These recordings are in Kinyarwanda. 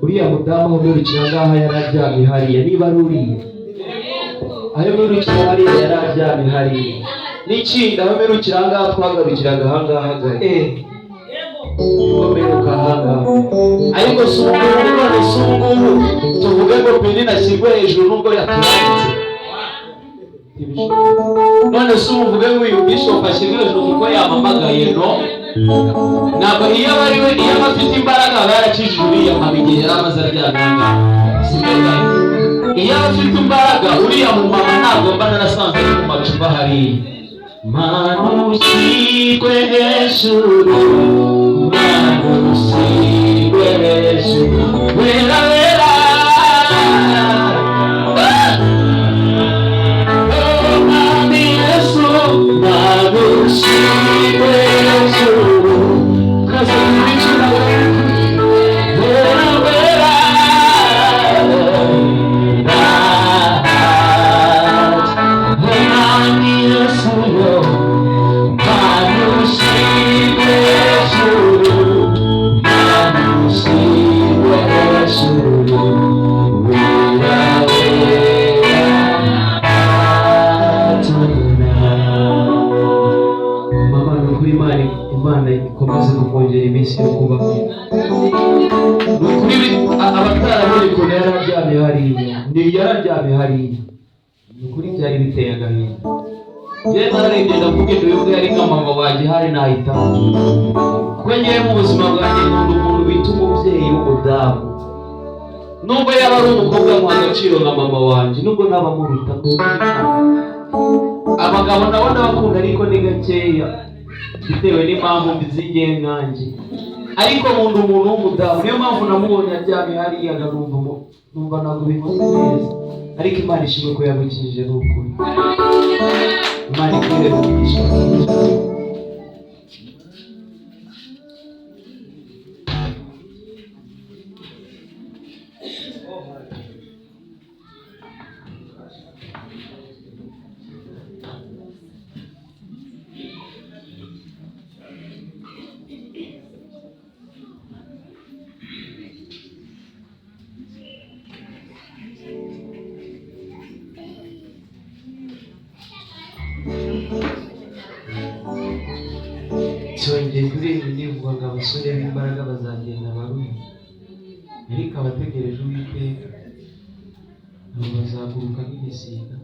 uriya mudamu w'urukira ngaha yararyamye hariya, niba ari uriya ayo w'urukira hariya yararyamye hariya, n'ikindi aho w'urukira ngaha twagarukiraga ahangaha komeruka ahangaha, ariko si umuntu none si umuntu tuvuge ngo Penina ashyirwe hejuru nubwo yaturangitse, none si umuvuge ngo uyu bishop ashyirwe hejuru kuko yamamagaye, no ntabwo iyo aba ari we, iyo aba afite imbaraga aba yarakijije uriya mpamvu igihe yari amaze aryamye. Iyo aba afite imbaraga uriya mumama ntabwo mba narasanze ari mu macupa hariya. Mana ushyirwe hejuru, Mana ushyirwe hejuru, wera wera, oh Mwami Yesu, Mana ushyirwe hejuru, kaza kubicira wera wera, oh Mwami Yesu, Mana ushyirwe hejuru, Mana ushyirwe hejuru, wera wera, mama nukuri Imana ikomeze kukongera iminsi yo kubaho. Nukuri abatarabonye ukuntu yararyamye hariya, yararyamye hariya, nukuri byari biteye agahinda. Yewe nararebye ndavuga ngo yari nka mama wanjye hari nahitamo, kuko ngewe mu buzima bwanjye nkunda umuntu bita umubyeyi w'umudamu, nubwo yaba ari umukobwa muha agaciro nka mama wanjye, nubwo naba muruta. Abagabo nabo ndabakunda ariko ni gakeya bitewe n'impamvu z'ingengange, ariko nkunda umuntu w'umudamu, niyo mpamvu namubonye aryamye hariya numva ntabwo bimeze neza, ariko Imana ishimwe ko yabukijije n'ukuri. Imana ikwiriye kugisha. Cyongeye kuri ibi nivuga ngo abasore b'imbaraga bazagenda baruma, ariko abategereje Uwiteka ntabwo bazaguruka nk'ibisiga,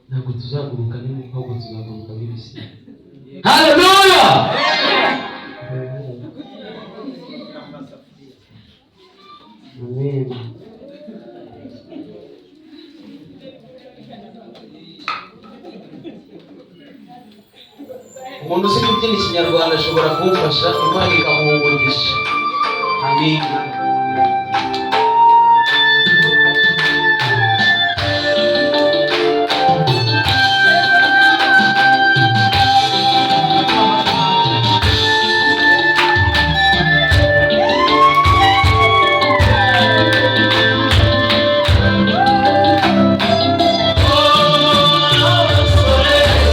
ntabwo tuzaguruka nk'inkoko ahubwo tuzaguruka nk'ibisiga. Haleluya! Amen. Umuntu uzi kubyina Ikinyarwanda ashobora kumfasha, Imana ikamuha umugisha. Amen. Oh,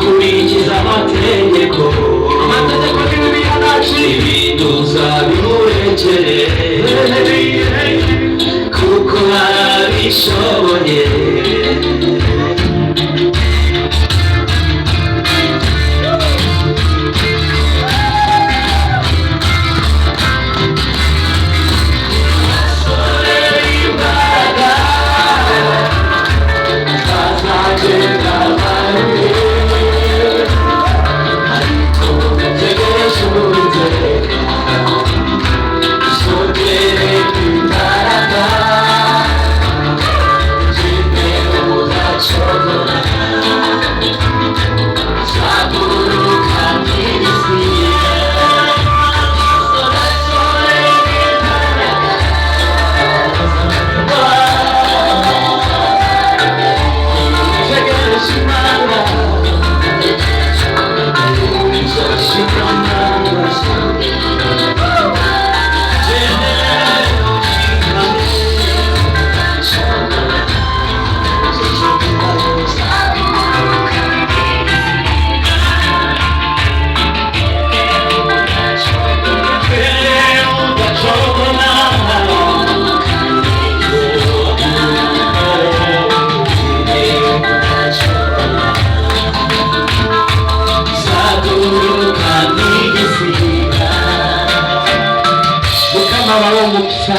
akurikiza amategeko n'Bibiliya nacu ibintu uzabimurekere kuko arabishoboye. Mukama wawe umugisha.